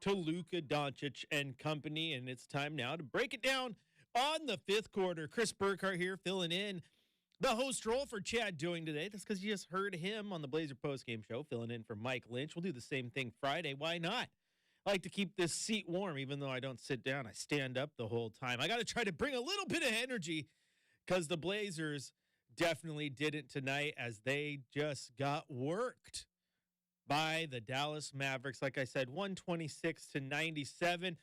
to Luke Doncic and company, and it's time now to break it down on the fifth quarter. Chris Burkhardt here filling in the host role for Chad doing today. That's because you just heard him on the Blazer postgame show, filling in for Mike Lynch. We'll do the same thing Friday. Why not? I like to keep this seat warm, even though I don't sit down. I stand up the whole time. I got to try to bring a little bit of energy because the Blazers definitely didn't tonight as they just got worked by the Dallas Mavericks. Like I said, 126-97.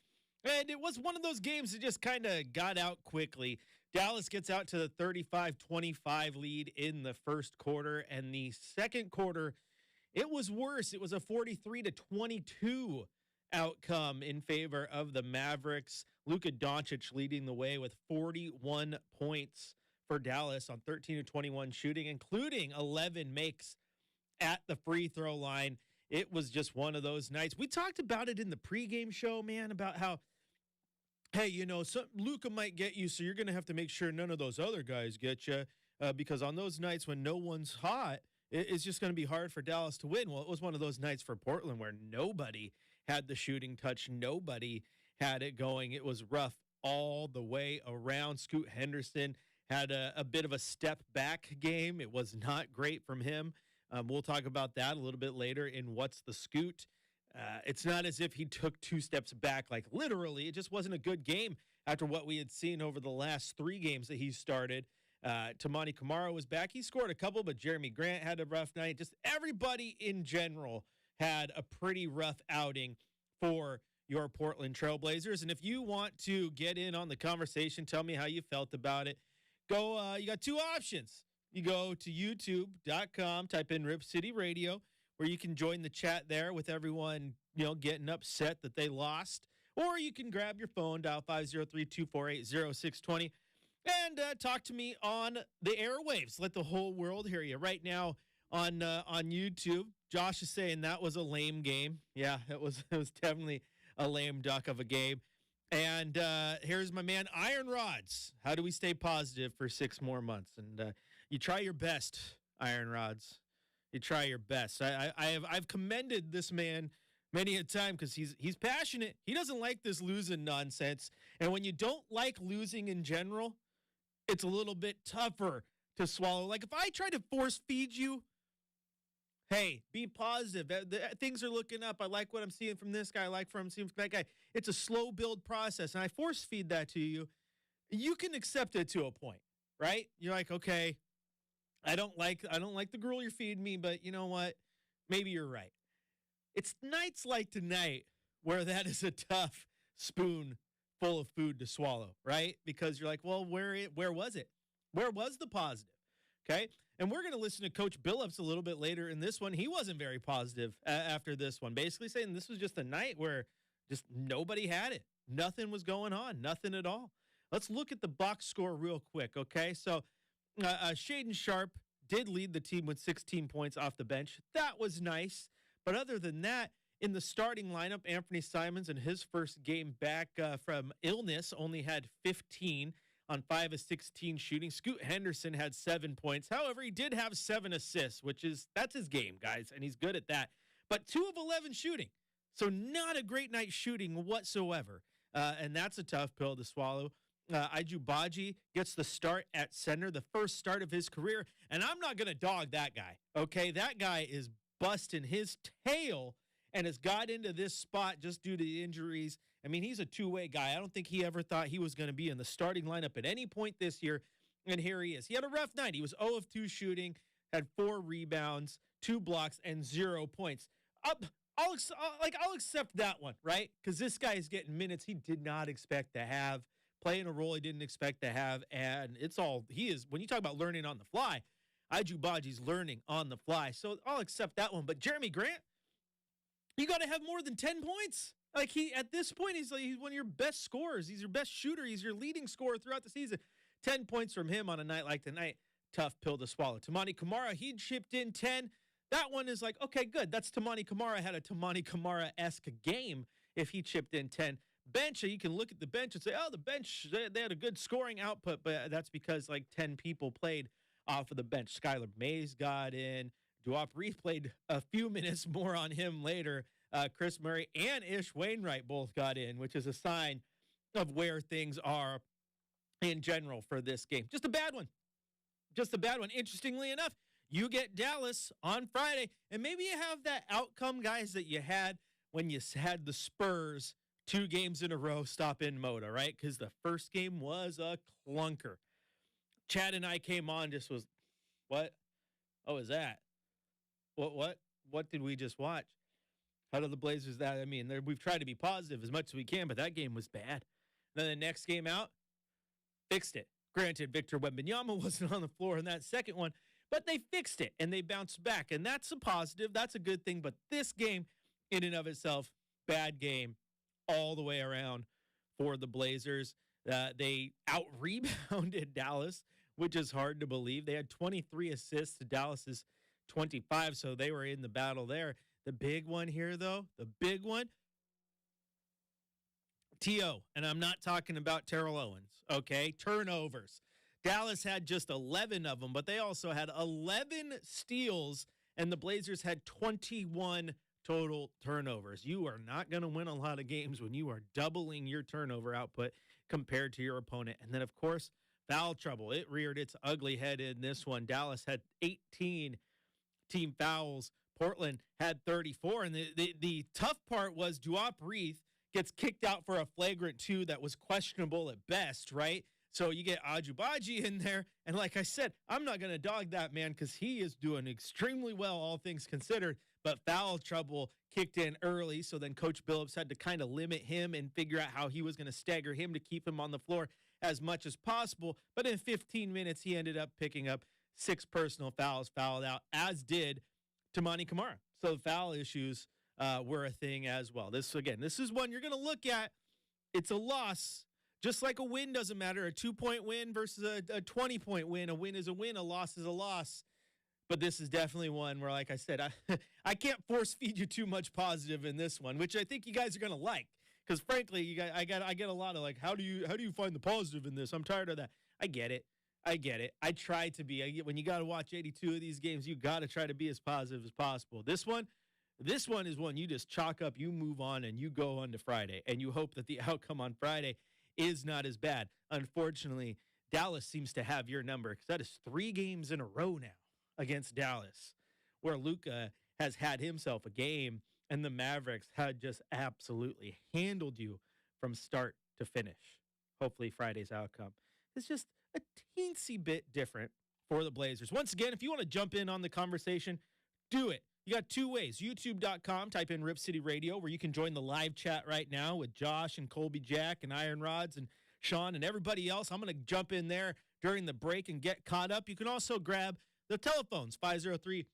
And it was one of those games that just kind of got out quickly. Dallas gets out to the 35-25 lead in the first quarter. And the second quarter, it was worse. It was a 43-22 outcome in favor of the Mavericks. Luke Doncic leading the way with 41 points for Dallas on 13-21 shooting, including 11 makes at the free throw line. It was just one of those nights. We talked about it in the pregame show, man, about how, hey, you know, Luka might get you, so you're going to have to make sure none of those other guys get you, because on those nights when no one's hot, it's just going to be hard for Dallas to win. Well, it was one of those nights for Portland where nobody had the shooting touch. Nobody had it going. It was rough all the way around. Scoot Henderson had a bit of a step back game. It was not great from him. We'll talk about that a little bit later in What's the Scoot. It's not as if he took two steps back, like literally. It just wasn't a good game after what we had seen over the last three games that he started. Tamani Kamara was back. He scored a couple, but Jeremy Grant had a rough night. Just everybody in general had a pretty rough outing for your Portland Trailblazers. And if you want to get in on the conversation, tell me how you felt about it. Go. You got two options. You go to youtube.com, type in Rip City Radio, where you can join the chat there with everyone, you know, getting upset that they lost. Or you can grab your phone, dial 503-248-0620, and talk to me on the airwaves. Let the whole world hear you. Right now on YouTube, Josh is saying that was a lame game. Yeah, it was definitely a lame duck of a game. And here's my man, Iron Rods. How do we stay positive for 6 more months? And you try your best, Iron Rods. You try your best. I've commended this man many a time because he's passionate. He doesn't like this losing nonsense. And when you don't like losing in general, it's a little bit tougher to swallow. Like if I try to force feed you, hey, be positive. Things are looking up. I like what I'm seeing from this guy. I like what I'm seeing from that guy. It's a slow build process, and I force feed that to you. You can accept it to a point, right? You're like, okay, I don't like the gruel you're feeding me, but you know what? Maybe you're right. It's nights like tonight where that is a tough spoon full of food to swallow, right? Because you're like, well, where was it? Where was the positive? Okay, and we're going to listen to Coach Billups a little bit later in this one. He wasn't very positive after this one, basically saying this was just a night where just nobody had it. Nothing was going on, nothing at all. Let's look at the box score real quick, okay? So Shaedon Sharpe did lead the team with 16 points off the bench. That was nice. But other than that, in the starting lineup, Anthony Simons in his first game back from illness only had 15 on 5 of 16 shooting. Scoot Henderson had 7 points. However, he did have 7 assists, that's his game, guys, and he's good at that. But 2 of 11 shooting. So not a great night shooting whatsoever. And that's a tough pill to swallow. Iju Baji gets the start at center, the first start of his career. And I'm not going to dog that guy, okay? That guy is busting his tail and has got into this spot just due to the injuries. I mean, he's a two-way guy. I don't think he ever thought he was going to be in the starting lineup at any point this year, and here he is. He had a rough night. He was 0 of 2 shooting, had 4 rebounds, 2 blocks, and 0 points. I'll accept that one, right? Because this guy is getting minutes he did not expect to have, playing a role he didn't expect to have, and it's all he is. When you talk about learning on the fly, Iju Baji's learning on the fly, so I'll accept that one. But Jeremy Grant, you got to have more than 10 points. Like at this point, he's one of your best scorers. He's your best shooter. He's your leading scorer throughout the season. 10 points from him on a night like tonight. Tough pill to swallow. Tamani Kamara, he chipped in 10. That one is like, okay, good. That's Tamani Kamara. Had a Tamani Kamara-esque game if he chipped in 10. Bench, you can look at the bench and say, oh, the bench, they had a good scoring output, but that's because like 10 people played off of the bench. Skylar Mays got in. Duop Reith played a few minutes more on him later. Chris Murray and Ish Wainwright both got in, which is a sign of where things are in general for this game. Just a bad one. Just a bad one. Interestingly enough, you get Dallas on Friday, and maybe you have that outcome, guys, that you had when you had the Spurs 2 games in a row stop in Moda, right? Because the first game was a clunker. Chad and I came on, just was, what? What was that? What did we just watch? How do the Blazers that? I mean, we've tried to be positive as much as we can, but that game was bad. Then the next game out, fixed it. Granted, Victor Wembanyama wasn't on the floor in that second one, but they fixed it and they bounced back. And that's a positive. That's a good thing. But this game, in and of itself, bad game all the way around for the Blazers. They out-rebounded Dallas, which is hard to believe. They had 23 assists to Dallas's 25, so they were in the battle there. The big one here, though, the big one, T.O., and I'm not talking about Terrell Owens, okay? Turnovers. Dallas had just 11 of them, but they also had 11 steals, and the Blazers had 21 total turnovers. You are not going to win a lot of games when you are doubling your turnover output compared to your opponent. And then, of course, foul trouble. It reared its ugly head in this one. Dallas had 18 team fouls. Portland had 34. And the tough part was Duop Reith gets kicked out for a flagrant 2 that was questionable at best, right? So you get Ajubaji in there. And like I said, I'm not going to dog that man because he is doing extremely well, all things considered. But foul trouble kicked in early. So then Coach Billups had to kind of limit him and figure out how he was going to stagger him to keep him on the floor as much as possible. But in 15 minutes, he ended up picking up 6 personal fouls, fouled out, as did Tamani Kamara. So the foul issues were a thing as well. This is one you're going to look at. It's a loss. Just like a win doesn't matter. A 2-point win versus a 20-point win. A win is a win. A loss is a loss. But this is definitely one where, like I said, I can't force feed you too much positive in this one, which I think you guys are going to like. Because frankly, I get a lot of like, how do you find the positive in this? I'm tired of that. I get it. I try to be. When you got to watch 82 of these games, you got to try to be as positive as possible. This one is one you just chalk up, you move on, and you go on to Friday, and you hope that the outcome on Friday is not as bad. Unfortunately, Dallas seems to have your number because that is 3 games in a row now against Dallas, where Luka has had himself a game, and the Mavericks had just absolutely handled you from start to finish. Hopefully Friday's outcome is just a teensy bit different for the Blazers. Once again, if you want to jump in on the conversation, do it. You got 2 ways. YouTube.com, type in Rip City Radio, where you can join the live chat right now with Josh and Colby Jack and Iron Rods and Sean and everybody else. I'm going to jump in there during the break and get caught up. You can also grab the telephones, 503-2.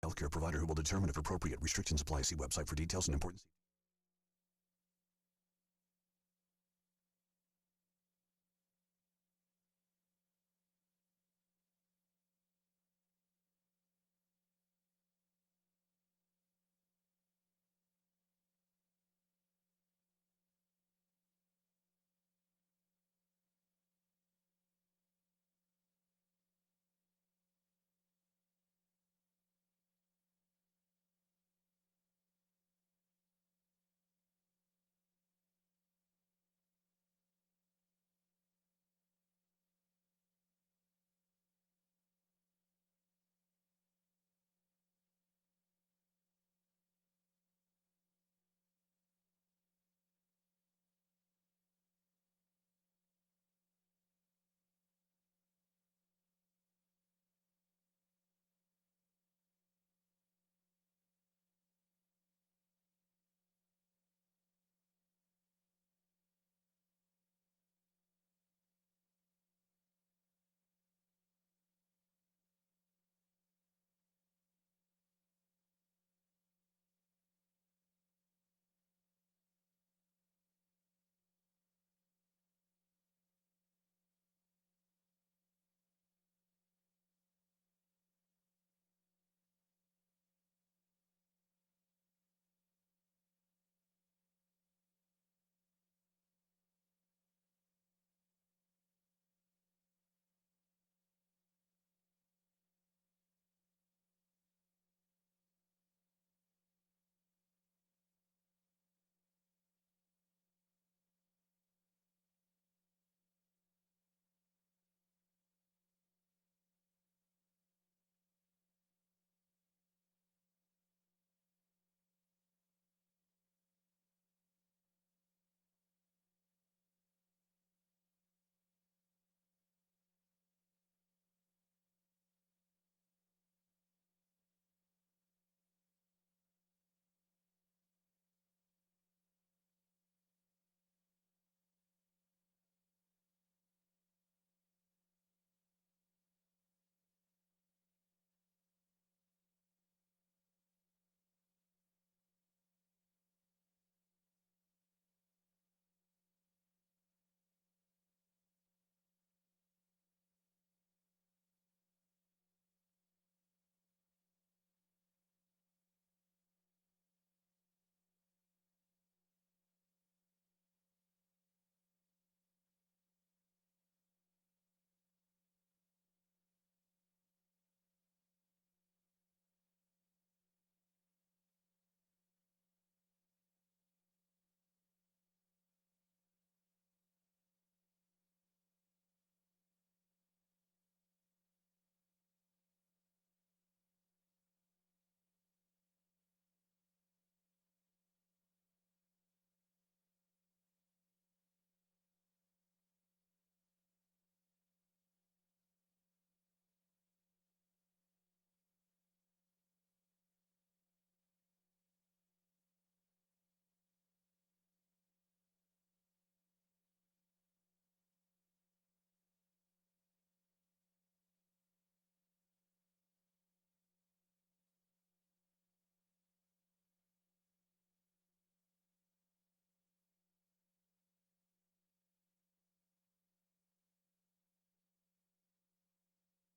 Healthcare provider who will determine if appropriate. Restrictions apply. See website for details and important.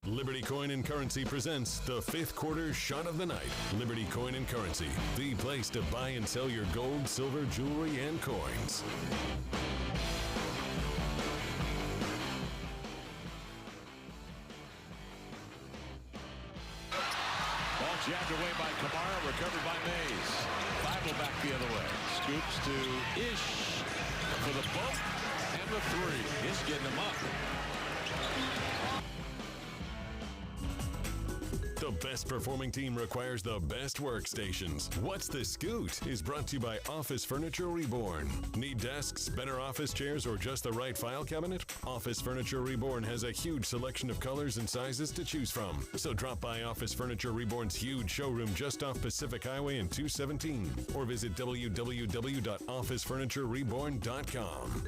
Liberty Coin and Currency presents the fifth quarter shot of the night. Liberty Coin and Currency, the place to buy and sell your gold, silver, jewelry, and coins. Ball jabbed away by Kamara, recovered by Mays. Bible back the other way. Scoops to Ish for the bump and the three. Ish getting him up. The best performing team requires the best workstations. What's the Scoot is brought to you by Office Furniture Reborn. Need desks, better office chairs, or just the right file cabinet? Office Furniture Reborn has a huge selection of colors and sizes to choose from. So drop by Office Furniture Reborn's huge showroom just off Pacific Highway in 217 or visit www.officefurniturereborn.com.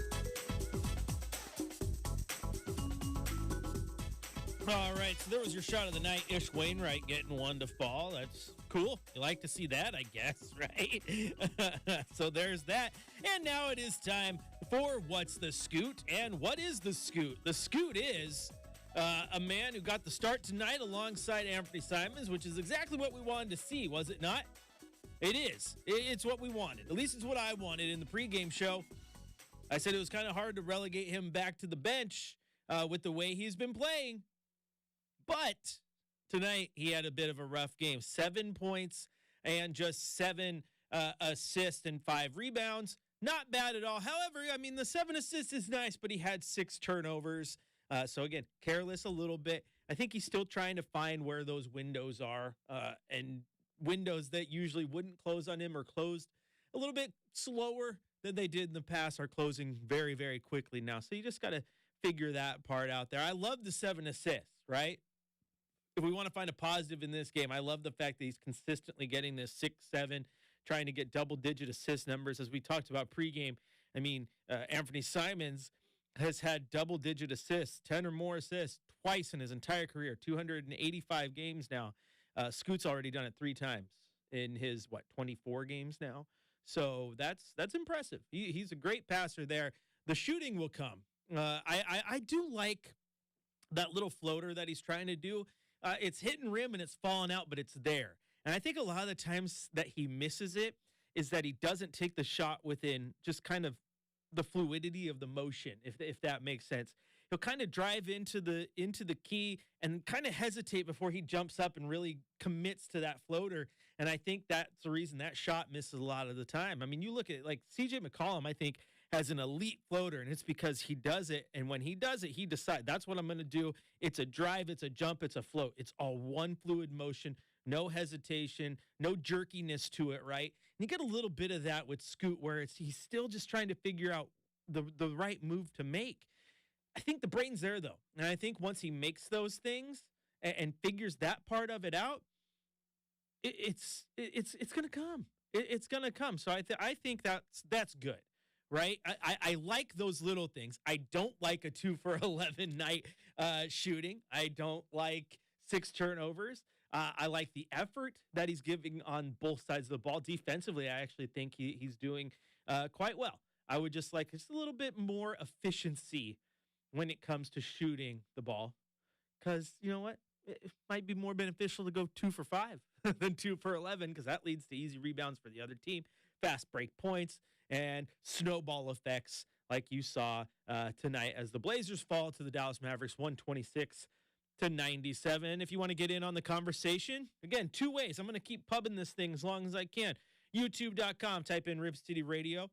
All right, so there was your shot of the night. Ish Wainwright getting one to fall. That's cool. You like to see that, I guess, right? So there's that. And now it is time for What's the Scoot? And what is the Scoot? The Scoot is a man who got the start tonight alongside Anthony Simons, which is exactly what we wanted to see, was it not? It is. It's what we wanted. At least it's what I wanted in the pregame show. I said it was kind of hard to relegate him back to the bench with the way he's been playing. But tonight, he had a bit of a rough game. 7 points and just 7 assists and 5 rebounds. Not bad at all. However, I mean, the 7 assists is nice, but he had 6 turnovers. So, again, careless a little bit. I think he's still trying to find where those windows are, and windows that usually wouldn't close on him or closed a little bit slower than they did in the past are closing very, very quickly now. So you just got to figure that part out there. I love the 7 assists, right? If we want to find a positive in this game, I love the fact that he's consistently getting this 6-7, trying to get double-digit assist numbers. As we talked about pregame, I mean, Anthony Simons has had double-digit assists, 10 or more assists twice in his entire career, 285 games now. Scoot's already done it 3 times in his, 24 games now? So that's impressive. He's a great passer there. The shooting will come. I do like that little floater that he's trying to do. It's hitting rim and it's falling out, but it's there. And I think a lot of the times that he misses it is that he doesn't take the shot within just kind of the fluidity of the motion, if that makes sense. He'll kind of drive into the key and kind of hesitate before he jumps up and really commits to that floater. And I think that's the reason that shot misses a lot of the time. I mean, you look at like CJ McCollum, I think, has an elite floater, and it's because he does it. And when he does it, he decides that's what I'm going to do. It's a drive, it's a jump, it's a float. It's all one fluid motion, no hesitation, no jerkiness to it, right? And you get a little bit of that with Scoot where he's still just trying to figure out the right move to make. I think the brain's there, though. And I think once he makes those things and figures that part of it out, it's going to come. It's going to come. So I think that's good. Right? I like those little things. I don't like a 2 for 11 night shooting. I don't like 6 turnovers. I like the effort that he's giving on both sides of the ball. Defensively, I actually think he's doing quite well. I would just like just a little bit more efficiency when it comes to shooting the ball. Because, you know what? It might be more beneficial to go 2 for 5 than 2 for 11 because that leads to easy rebounds for the other team, fast break points, and snowball effects like you saw tonight as the Blazers fall to the Dallas Mavericks 126-97. If you want to get in on the conversation, again, 2 ways. I'm going to keep pubbing this thing as long as I can. YouTube.com, type in Rip City Radio.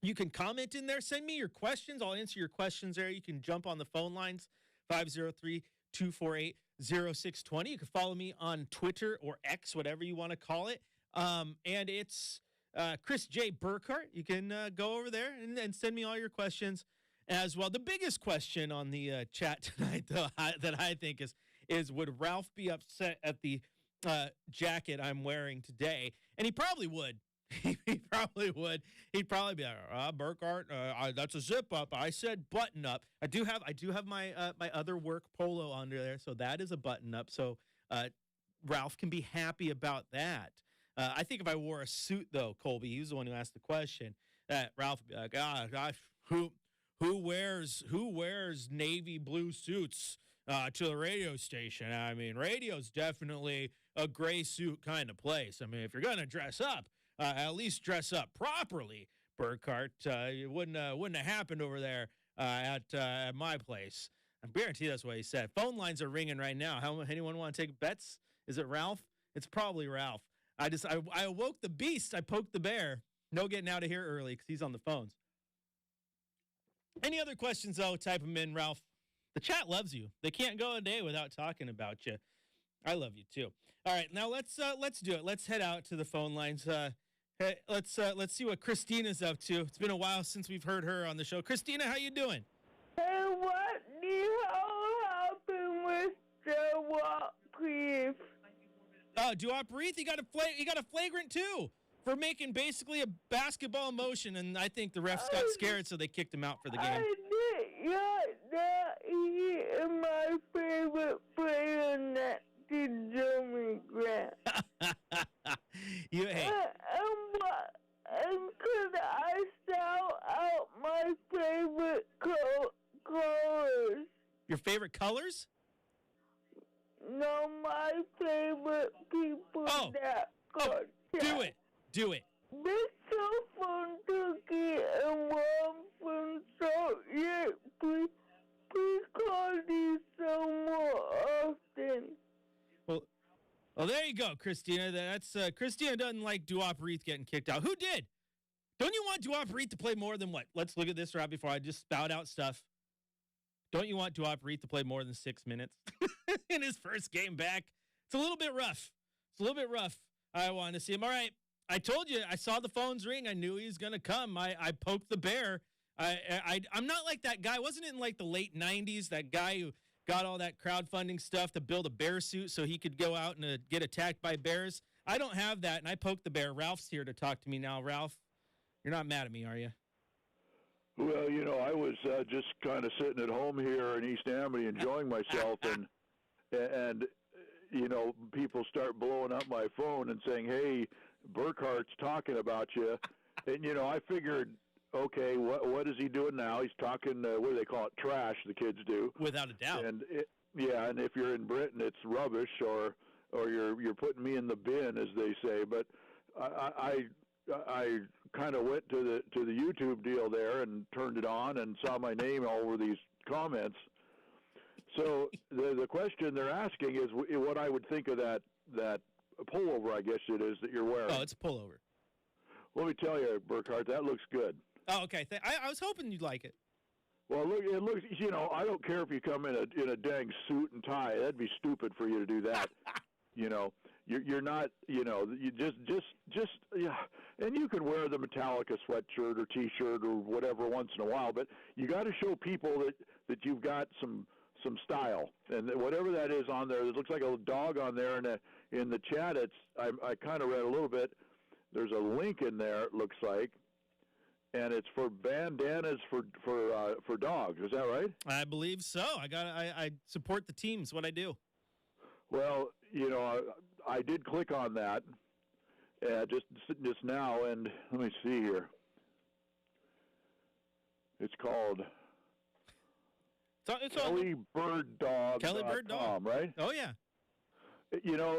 You can comment in there. Send me your questions. I'll answer your questions there. You can jump on the phone lines, 503-248-0620. You can follow me on Twitter or X, whatever you want to call it. And it's Chris J. Burkhardt. You can go over there and send me all your questions as well. The biggest question on the chat tonight, though, that I think is would Ralph be upset at the jacket I'm wearing today? And he probably would. He probably would. He'd probably be like, Burkhardt, that's a zip up. I said button up. I do have my my other work polo under there, so that is a button up. So Ralph can be happy about that. I think if I wore a suit, though, Colby, he was the one who asked the question, that Ralph would be like, gosh, who wears navy blue suits? to the radio station. I mean, radio's definitely a gray suit kind of place. I mean, if you're going to dress up, at least dress up properly, Burkhardt. It wouldn't have happened over there at my place. I guarantee that's what he said. Phone lines are ringing right now. Anyone want to take bets? Is it Ralph? It's probably Ralph. I awoke the beast. I poked the bear. No getting out of here early because he's on the phones. Any other questions, though, type them in, Ralph. The chat loves you. They can't go a day without talking about you. I love you, too. All right, now let's do it. Let's head out to the phone lines. Hey, let's see what Christina's up to. It's been a while since we've heard her on the show. Christina, how you doing? Hey, what the hell happened with the walk, please? Duop Reith, you got a flagrant, too, for making basically a basketball motion, and I think the refs got scared, so they kicked him out for the game. I did not that he is my favorite player next to Jeremy Grant. And could I shout out my favorite colors? Your favorite colors? No, my favorite people that got Do it. Mr. from Turkey and Mom from Salt Lake, please call these some more often. Well, there you go, Christina. That's Christina doesn't like Duop Reith getting kicked out. Who did? Don't you want Duop Reith to play more than what? Let's look at this right before I just spout out stuff. Don't you want Duop Reith to play more than 6 minutes in his first game back? It's a little bit rough. I want to see him. All right. I told you, I saw the phones ring. I knew he was going to come. I poked the bear. I'm not like that guy. Wasn't it in like the late 90s, that guy who got all that crowdfunding stuff to build a bear suit so he could go out and get attacked by bears? I don't have that, and I poked the bear. Ralph's here to talk to me now. Ralph, you're not mad at me, are you? Well, I was just kind of sitting at home here in East Amity enjoying myself, and people start blowing up my phone and saying, hey, Burkhardt's talking about you. And, I figured, okay, what is he doing now? He's talking, what do they call it, trash, the kids do. Without a doubt. And, and if you're in Britain, it's rubbish, or you're putting me in the bin, as they say. But I kind of went to the YouTube deal there and turned it on and saw my name all over these comments. So the question they're asking is what I would think of that pullover, I guess it is, that you're wearing. Oh, it's a pullover. Let me tell you, Burkhardt, that looks good. Oh, okay. I was hoping you'd like it. Well, look, it looks. I don't care if you come in a dang suit and tie. That'd be stupid for you to do that. You're not. You just yeah. And you can wear the Metallica sweatshirt or T-shirt or whatever once in a while, but you got to show people that you've got some style, and whatever that is on there. It looks like a dog on there, and in the chat, I kind of read a little bit. There's a link in there. It looks like. And it's for bandanas for dogs. Is that right? I believe so. I support the teams. What I do. Well, I did click on that just now, and let me see here. It's called KellyBirdDog.com, right? Oh yeah.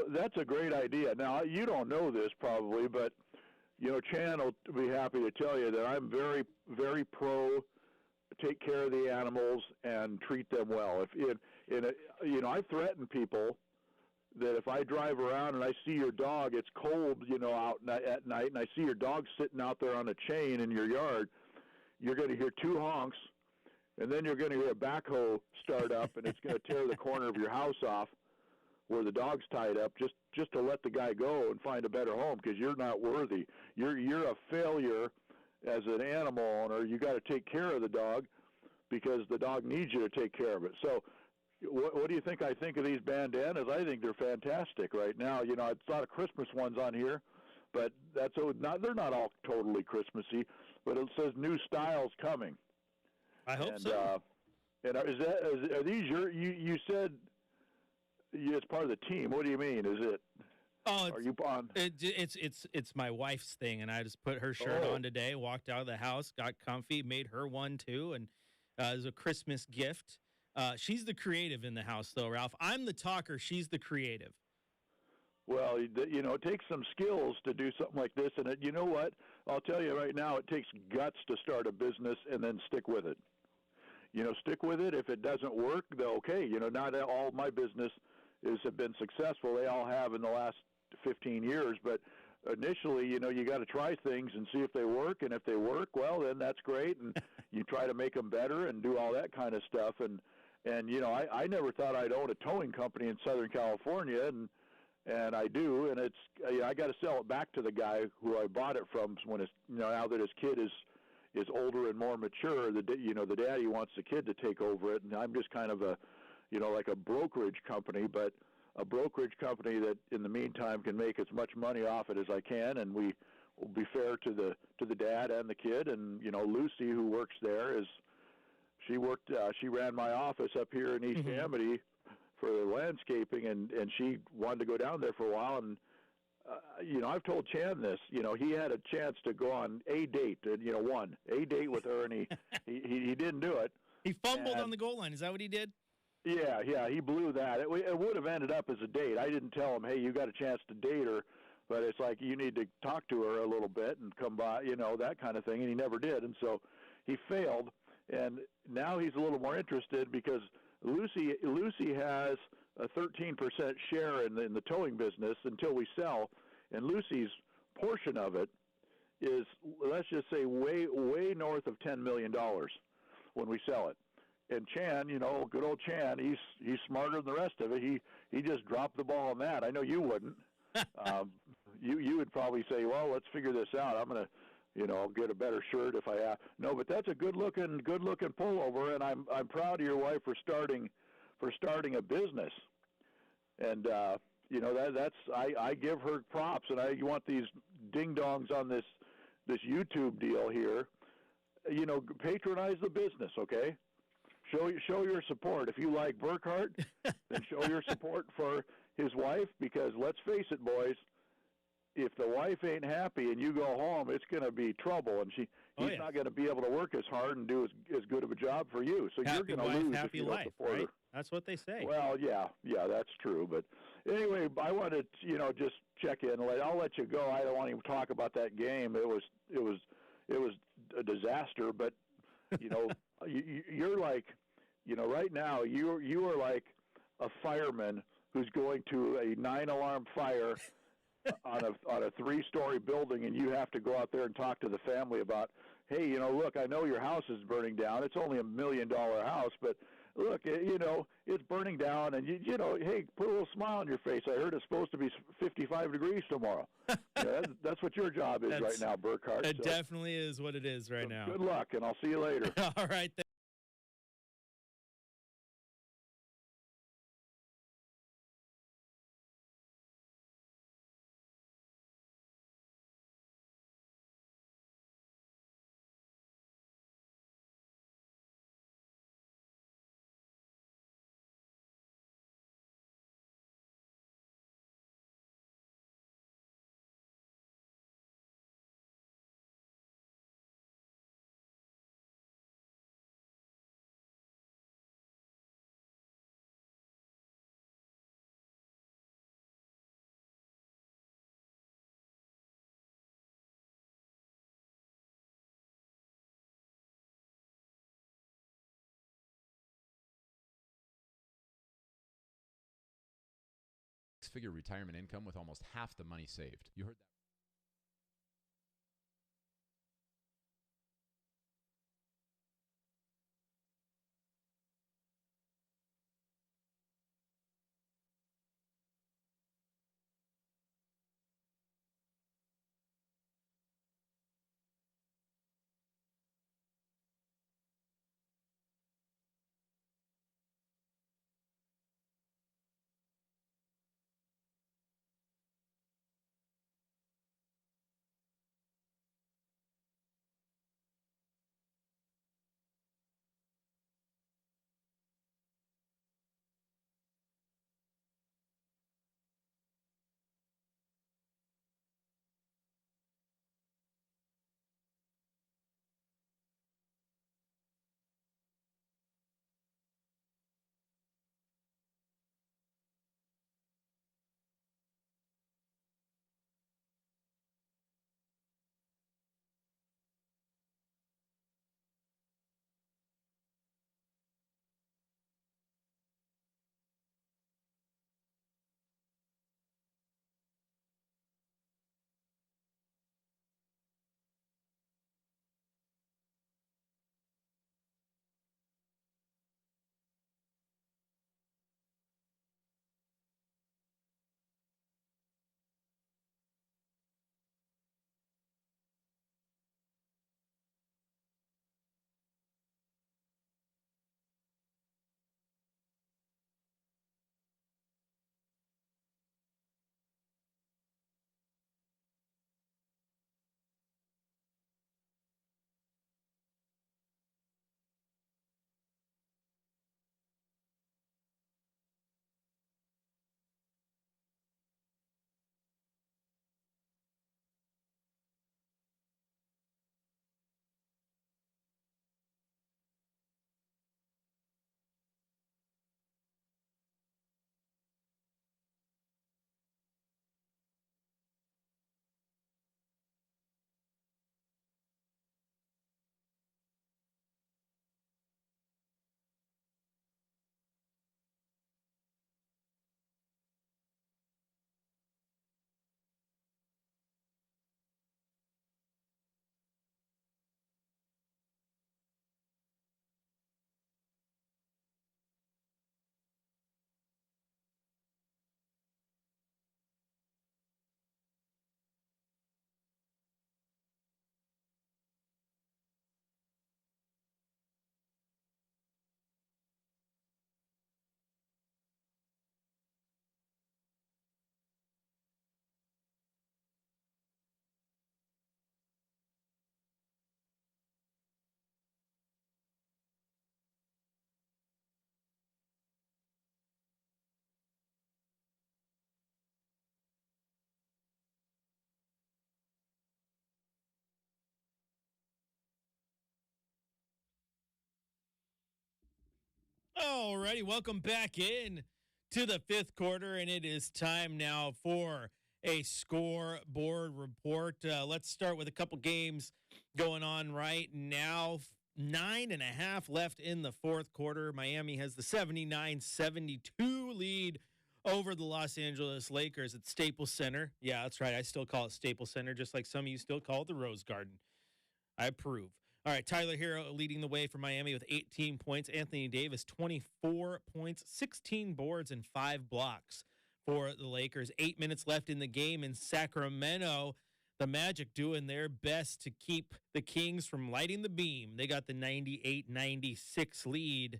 That's a great idea. Now you don't know this probably, but. Chan will be happy to tell you that I'm very, very pro take care of the animals and treat them well. I threaten people that if I drive around and I see your dog, it's cold, out at night, and I see your dog sitting out there on a chain in your yard, you're going to hear 2 honks, and then you're going to hear a backhoe start up, and it's going to tear the corner of your house off where the dog's tied up just to let the guy go and find a better home, because you're not worthy. You're a failure as an animal owner. You got to take care of the dog because the dog needs you to take care of it. So what do you think I think of these bandanas? I think they're fantastic right now. I saw the Christmas ones on here, but they're not all totally Christmassy, but it says new styles coming. I hope so. And are these you said it's part of the team. What do you mean? Is it? Oh, are you on? It's my wife's thing, and I just put her shirt on today. Walked out of the house, got comfy, made her one too, and it was a Christmas gift. She's the creative in the house, though, Ralph. I'm the talker. She's the creative. Well, it takes some skills to do something like this, and you know what? I'll tell you right now, it takes guts to start a business and then stick with it. Stick with it. If it doesn't work, then okay. Not all my business have been successful. They all have in the last 15 years, but initially, you got to try things and see if they work, and if they work, well, then that's great, and you try to make them better and do all that kind of stuff. And I never thought I'd own a towing company in Southern California, and I do, and I got to sell it back to the guy who I bought it from when now that his kid is older and more mature. The daddy wants the kid to take over it, and I'm just kind of like a brokerage company, but a brokerage company that in the meantime can make as much money off it as I can, and we will be fair to the dad and the kid. And Lucy, who works there, she ran my office up here in East Amity for landscaping, and she wanted to go down there for a while. And I've told Chan this. He had a chance to go on a date, and a date with her, and he didn't do it. He fumbled on the goal line. Is that what he did? Yeah, he blew that. It would have ended up as a date. I didn't tell him, hey, you got a chance to date her, but it's like you need to talk to her a little bit and come by, that kind of thing, and he never did. And so he failed, and now he's a little more interested because Lucy has a 13% share in the towing business until we sell, and Lucy's portion of it is, let's just say, way north of $10 million when we sell it. And Chan, good old Chan, he's smarter than the rest of it. He just dropped the ball on that. I know you wouldn't. You would probably say, well, let's figure this out. I'm gonna, get a better shirt if I have. No, but that's a good looking pullover, and I'm proud of your wife for starting a business. And that's I give her props, and I want these ding dongs on this YouTube deal here. Patronize the business, okay? Show your support. If you like Burkhardt, then show your support for his wife, because let's face it, boys, if the wife ain't happy and you go home, it's going to be trouble, and he's not going to be able to work as hard and do as good of a job for you. So happy you're going to lose if you don't support right? her. That's what they say. Well, yeah, that's true. But anyway, I wanted to, just check in. I'll let you go. I don't want to even talk about that game. It was a disaster. But you're like, right now you are like a fireman who's going to a 9-alarm fire on a 3-story building, and you have to go out there and talk to the family about, hey, look, I know your house is burning down. It's only $1 million house, but look, it's burning down, and hey, put a little smile on your face. I heard it's supposed to be 55 degrees tomorrow. That's what your job is right now, Burkhardt. It definitely is what it is right now. Good luck, and I'll see you later. All right. Figure retirement income with almost half the money saved. You heard that. Alrighty, welcome back in to the fifth quarter, and it is time now for a scoreboard report. Let's start with a couple games going on right now. 9.5 left in the fourth quarter. Miami has the 79-72 lead over the Los Angeles Lakers at Staples Center. Yeah, that's right. I still call it Staples Center, just like some of you still call it the Rose Garden. I approve. All right, Tyler Hero leading the way for Miami with 18 points. Anthony Davis, 24 points, 16 boards, and 5 blocks for the Lakers. 8 minutes left in the game in Sacramento. The Magic doing their best to keep the Kings from lighting the beam. They got the 98-96 lead.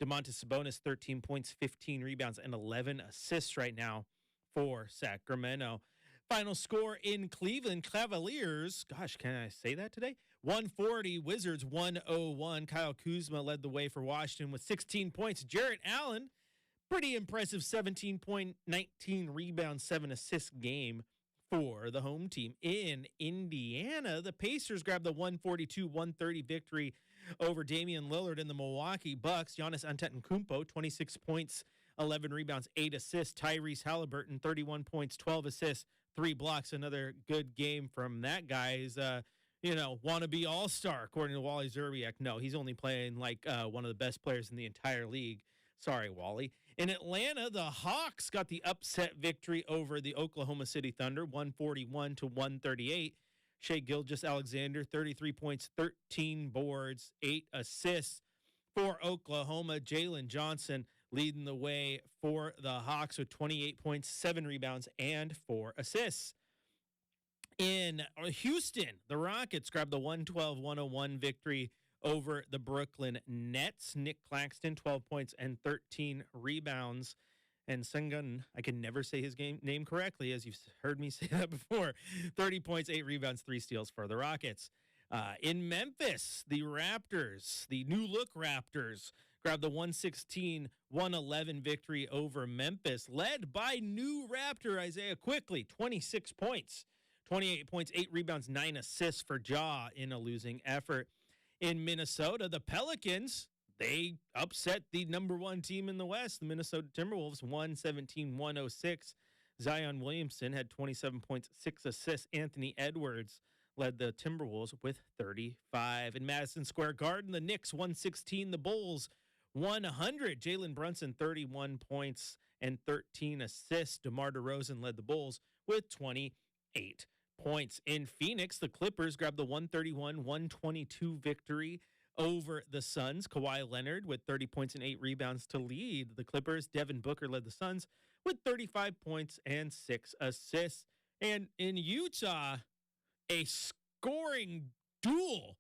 Domantas Sabonis, 13 points, 15 rebounds, and 11 assists right now for Sacramento. Final score in Cleveland, Cavaliers. Gosh, can I say that today? 140, Wizards 101. Kyle Kuzma led the way for Washington with 16 points. Jarrett Allen, pretty impressive 17 point, 19 rebounds, 7 assists game for the home team. In Indiana, the Pacers grabbed the 142-130 victory over Damian Lillard and the Milwaukee Bucks. Giannis Antetokounmpo, 26 points, 11 rebounds, 8 assists. Tyrese Halliburton, 31 points, 12 assists, 3 blocks. Another good game from that guy. Is wannabe all-star, according to Wally Zerbiak. No, he's only playing like one of the best players in the entire league. Sorry, Wally. In Atlanta, the Hawks got the upset victory over the Oklahoma City Thunder, 141-138. Shai Gilgeous-Alexander, 33 points, 13 boards, 8 assists for Oklahoma. Jalen Johnson leading the way for the Hawks with 28 points, 7 rebounds, and 4 assists. In Houston, the Rockets grabbed the 112-101 victory over the Brooklyn Nets. Nick Claxton, 12 points and 13 rebounds. And Sengun, I can never say his name correctly, as you've heard me say that before. 30 points, 8 rebounds, 3 steals for the Rockets. In Memphis, the Raptors, the new-look Raptors, grabbed the 116-111 victory over Memphis, led by new Raptor Isaiah Quickly, 26 points. 28 points, 8 rebounds, 9 assists for Ja in a losing effort. In Minnesota, the Pelicans, they upset the number 1 team in the West, the Minnesota Timberwolves, 117-106. Zion Williamson had 27 points, 6 assists. Anthony Edwards led the Timberwolves with 35. In Madison Square Garden, the Knicks 116, the Bulls 100. Jalen Brunson, 31 points and 13 assists. DeMar DeRozan led the Bulls with 28 points. In Phoenix, the Clippers grabbed the 131-122 victory over the Suns. Kawhi Leonard with 30 points and 8 rebounds to lead the Clippers. Devin Booker led the Suns with 35 points and 6 assists. And in Utah, a scoring duel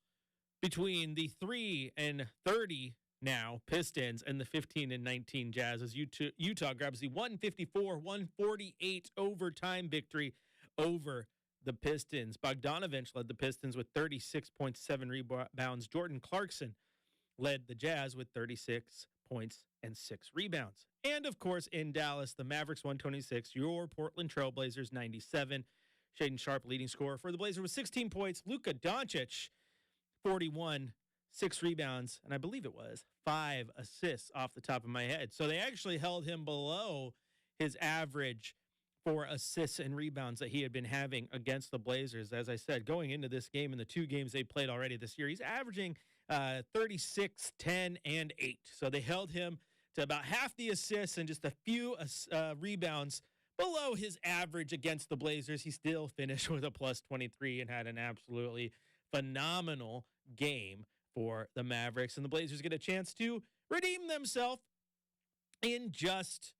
between the 3-30 now Pistons and the 15-19 Jazz as Utah grabs the 154-148 overtime victory over the Pistons. Bogdanovich led the Pistons with 36.7 rebounds. Jordan Clarkson led the Jazz with 36 points and 6 rebounds. And, of course, in Dallas, the Mavericks 126, your Portland Trailblazers 97. Shaedon Sharpe leading scorer for the Blazers with 16 points. Luke Doncic, 41, 6 rebounds, and I believe it was 5 assists off the top of my head. So they actually held him below his average for assists and rebounds that he had been having against the Blazers. As I said, going into this game and the 2 games they played already this year, he's averaging 36, 10, and 8. So they held him to about half the assists and just a few rebounds below his average against the Blazers. He still finished with a plus 23 and had an absolutely phenomenal game for the Mavericks. And the Blazers get a chance to redeem themselves in just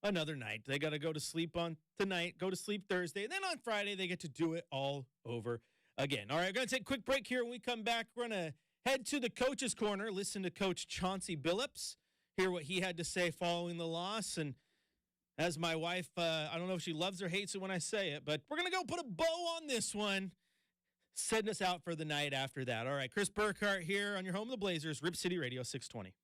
another night. They got to go to sleep on tonight, go to sleep Thursday, and then on Friday they get to do it all over again. All right, I'm going to take a quick break here. When we come back, we're going to head to the coach's corner, listen to Coach Chauncey Billups, hear what he had to say following the loss. And as my wife, I don't know if she loves or hates it when I say it, but we're going to go put a bow on this one, send us out for the night after that. All right, Chris Burkhardt here on your home of the Blazers, Rip City Radio 620.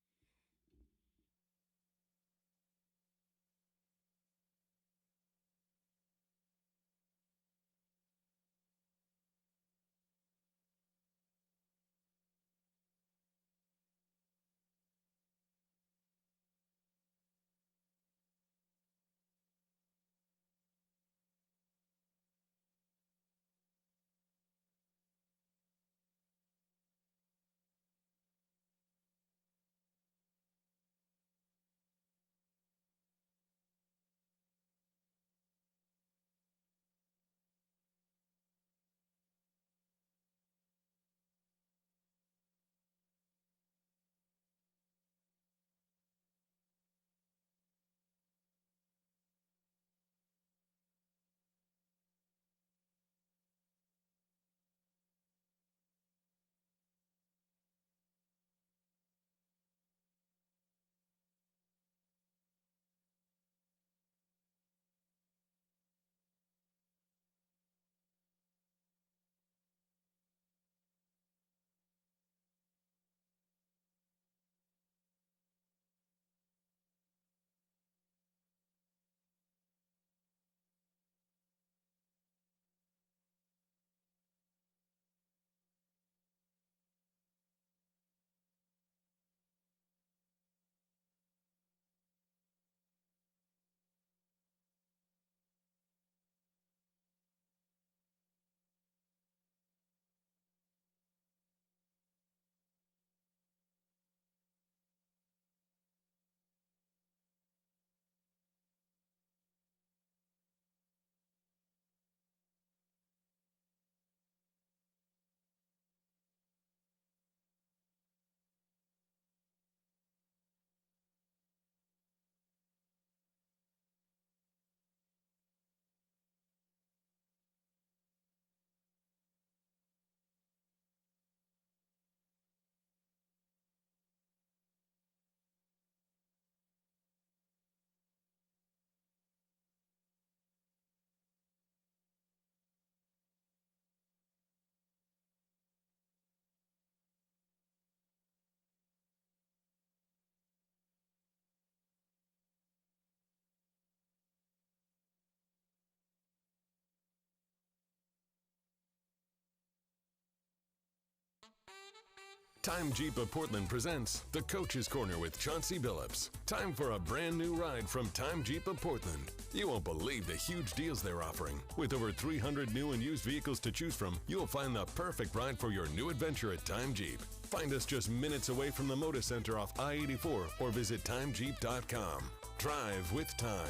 Time Jeep of Portland presents the Coach's Corner with Chauncey Billups. Time for a brand new ride from Time Jeep of Portland. You won't believe the huge deals they're offering. With over 300 new and used vehicles to choose from, you'll find the perfect ride for your new adventure at Time Jeep. Find us just minutes away from the Moda Center off I-84 or visit timejeep.com. Drive with time.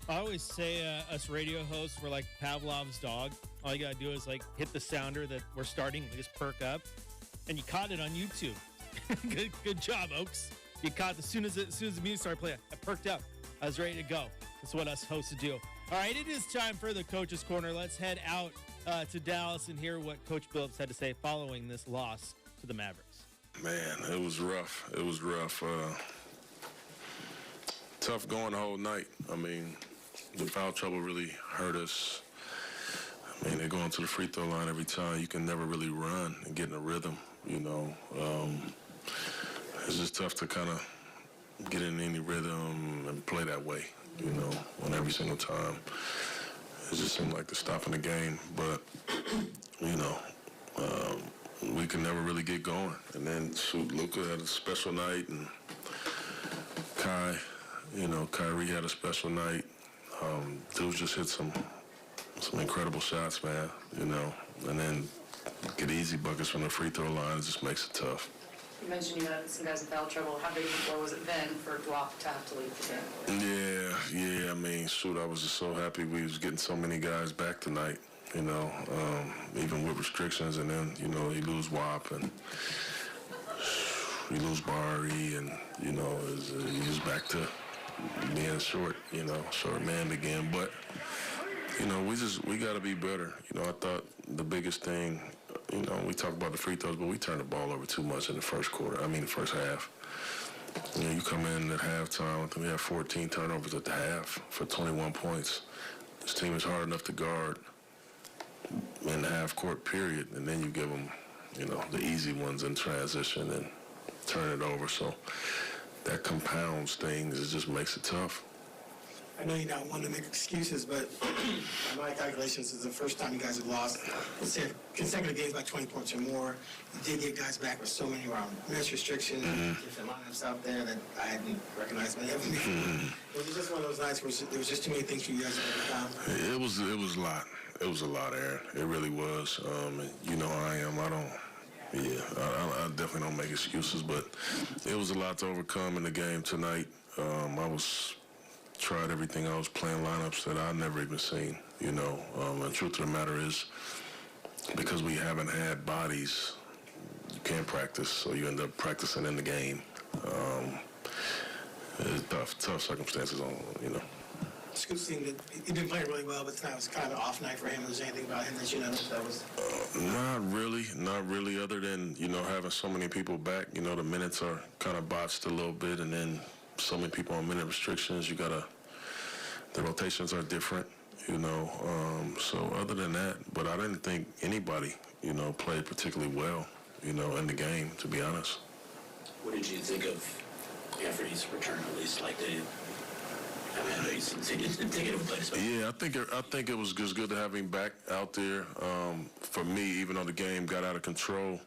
I always say us radio hosts, we're like Pavlov's dog. All you got to do is like hit the sounder that we're starting, just perk up. And you caught it on YouTube. good job, Oaks. You caught it as soon as the music started playing. I perked up. I was ready to go. That's what us hosts do. All right, it is time for the Coach's Corner. Let's head out to Dallas and hear what Coach Billups had to say following this loss to the Mavericks. Man, it was rough. It was rough. Tough going the whole night. I mean, the foul trouble really hurt us. I mean, they're going to the free throw line every time. You can never really run and get in a rhythm, you know. It's just tough to kind of get in any rhythm and play that way, you know, on every single time. It just seemed like the stop in the game. But, you know, we can never really get going. And then, shoot, Luka had a special night, and Kyrie had a special night. Dudes just hit some incredible shots, man, you know, and then get easy buckets from the free throw line. It just makes it tough. You mentioned you had some guys in foul trouble. How big of a blow was it then for Dwop to have to leave the game? Yeah. I mean, shoot, I was just so happy we was getting so many guys back tonight, you know, even with restrictions. And then, you know, you lose Wop and you lose Barry, and, you know, he's back to being short man again. But, you know, we got to be better. You know, I thought the biggest thing, you know, we talk about the free throws, but we turned the ball over too much in the first half. You know, you come in at halftime, I think we had 14 turnovers at the half for 21 points. This team is hard enough to guard in the half-court period, and then you give them, you know, the easy ones in transition and turn it over. So that compounds things. It just makes it tough. I know you're not one to make excuses, but by my calculations, it's the first time you guys have lost, let's say, consecutive games by 20 points or more. You did get guys back with so many around minutes restriction, different lineups out there that I hadn't recognized many of them before. Was it just one of those nights where there was just too many things for you guys to overcome? It was a lot. It was a lot, Aaron. It really was. You know how I am. I definitely don't make excuses, but it was a lot to overcome in the game tonight. Tried everything. I was playing lineups that I've never even seen, you know. And the truth of the matter is, because we haven't had bodies, you can't practice, so you end up practicing in the game. It's tough circumstances, you know. Scoot seemed that he'd been playing really well, but tonight was kind of an off night for him. Was there anything about him that you noticed that was? Not really, other than, you know, having so many people back. You know, the minutes are kind of botched a little bit, and then so many people on minute restrictions. The rotations are different, you know. So other than that, but I didn't think anybody, you know, played particularly well, you know, in the game, to be honest. What did you think of Anthony's return, at least? Like, I know you didn't think it would play this way. Yeah, I think it was just good to have him back out there. For me, even though the game got out of control,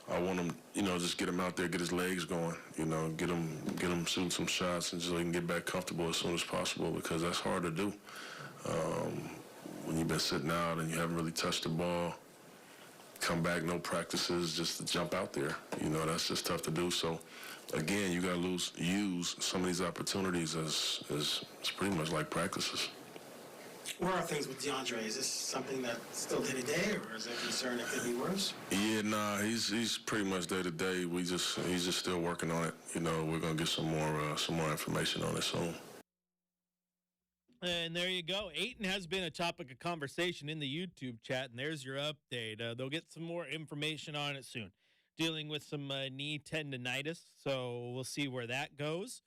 I want him, you know, just get him out there, get his legs going, you know, get him shooting some shots, and so he can get back comfortable as soon as possible, because that's hard to do. When you've been sitting out and you haven't really touched the ball, come back, no practices, just to jump out there, you know, that's just tough to do. So, again, you got to use some of these opportunities as pretty much like practices. Where are things with DeAndre? Is this something that's still day-to-day, or is there concern it could be worse? Yeah, he's pretty much day-to-day. He's just still working on it. You know, we're going to get some more information on it soon. And there you go. Ayton has been a topic of conversation in the YouTube chat, and there's your update. They'll get some more information on it soon. Dealing with some knee tendonitis, so we'll see where that goes.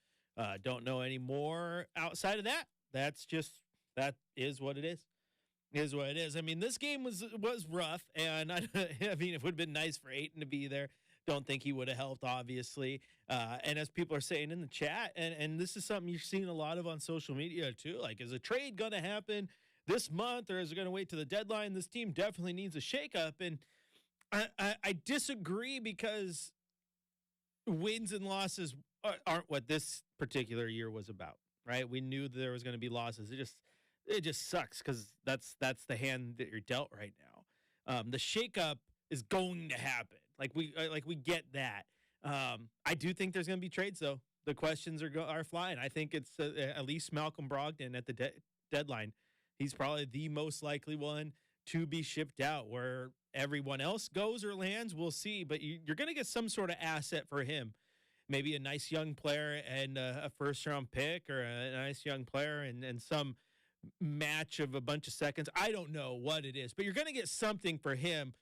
Don't know any more outside of that. That is what it is. Is what it is. I mean, this game was rough, and I mean, it would have been nice for Ayton to be there. Don't think he would have helped, obviously. And as people are saying in the chat, and this is something you're seeing a lot of on social media too, like, is a trade going to happen this month, or is it going to wait to the deadline? This team definitely needs a shakeup. And I disagree because wins and losses aren't what this particular year was about, right? We knew that there was going to be losses. It just sucks because that's the hand that you're dealt right now. The shakeup is going to happen. Like we get that. I do think there's going to be trades though. The questions are flying. I think it's at least Malcolm Brogdon at the deadline. He's probably the most likely one to be shipped out. Where everyone else goes or lands, we'll see. But you're going to get some sort of asset for him. Maybe a nice young player and a first-round pick, or a nice young player and some match of a bunch of seconds. I don't know what it is, but you're going to get something for him,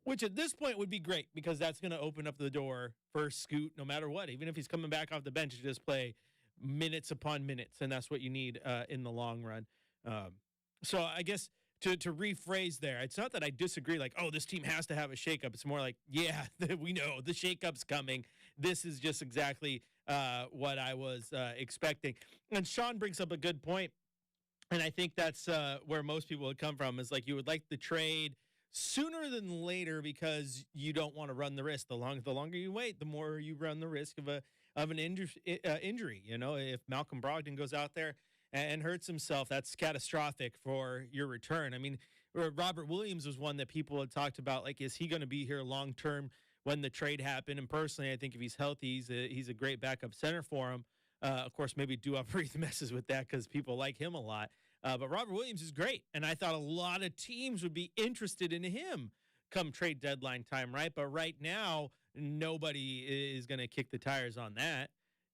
which at this point would be great because that's going to open up the door for Scoot no matter what. Even if he's coming back off the bench to just play minutes upon minutes, and that's what you need in the long run. So I guess to rephrase there, it's not that I disagree, like, oh, this team has to have a shakeup. It's more like, yeah, we know the shakeup's coming. This is just exactly what I was expecting. And Sean brings up a good point, and I think that's where most people would come from, is like you would like the trade sooner than later because you don't want to run the risk. The longer you wait, the more you run the risk of an injury. You know, if Malcolm Brogdon goes out there and hurts himself, that's catastrophic for your return. I mean, Robert Williams was one that people had talked about, like, is he going to be here long term when the trade happened? And personally, I think if he's healthy, he's a great backup center for him. Of course, maybe Duop messes with that because people like him a lot. But Robert Williams is great, and I thought a lot of teams would be interested in him come trade deadline time, right? But right now, nobody is going to kick the tires on that.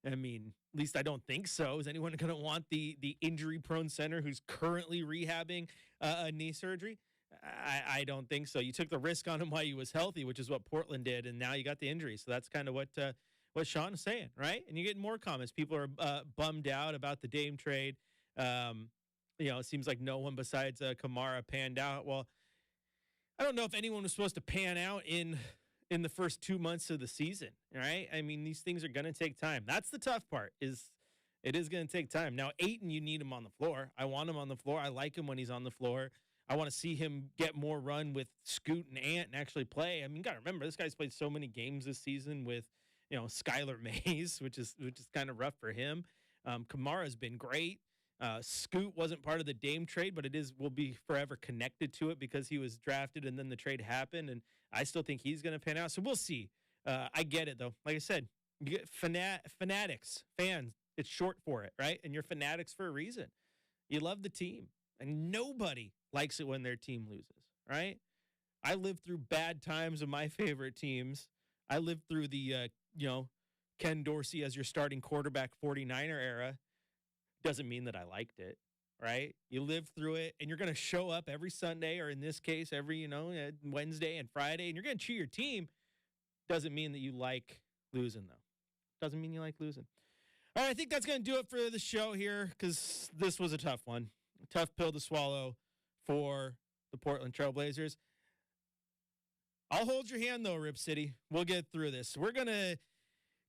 I mean, at least I don't think so. Is anyone going to want the injury-prone center who's currently rehabbing a knee surgery? I don't think so. You took the risk on him while he was healthy, which is what Portland did, and now you got the injury. So that's kind of what Sean is saying, right? And you get more comments. People are bummed out about the Dame trade. You know, it seems like no one besides Kamara panned out. Well, I don't know if anyone was supposed to pan out in the first 2 months of the season, right? I mean, these things are going to take time. That's the tough part, is it is going to take time. Now, Ayton, you need him on the floor. I want him on the floor. I like him when he's on the floor. I want to see him get more run with Scoot and Ant and actually play. I mean, you got to remember, this guy's played so many games this season with, you know, Skylar Mays, which is kind of rough for him. Kamara's been great. Scoot wasn't part of the Dame trade, but will be forever connected to it because he was drafted and then the trade happened, and I still think he's going to pan out. So we'll see. I get it, though. Like I said, you get fanatics, fans. It's short for it, right? And you're fanatics for a reason. You love the team, and nobody likes it when their team loses, right? I lived through bad times of my favorite teams. I lived through the, Ken Dorsey as your starting quarterback 49er era. Doesn't mean that I liked it, right? You live through it, and you're going to show up every Sunday, or in this case, every, Wednesday and Friday, and you're going to cheer your team. Doesn't mean that you like losing, though. Doesn't mean you like losing. All right, I think that's going to do it for the show here, because this was a tough one. A tough pill to swallow for the Portland Trailblazers. I'll hold your hand, though, Rip City. We'll get through this. We're going to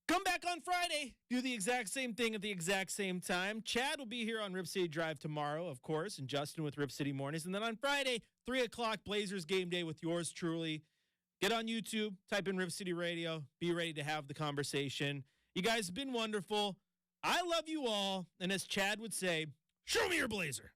come back on Friday, do the exact same thing at the exact same time. Chad will be here on Rip City Drive tomorrow, of course, and Justin with Rip City Mornings. And then on Friday, 3 o'clock, Blazers Game Day with yours truly. Get on YouTube, type in Rip City Radio, be ready to have the conversation. You guys have been wonderful. I love you all. And as Chad would say, show me your Blazer.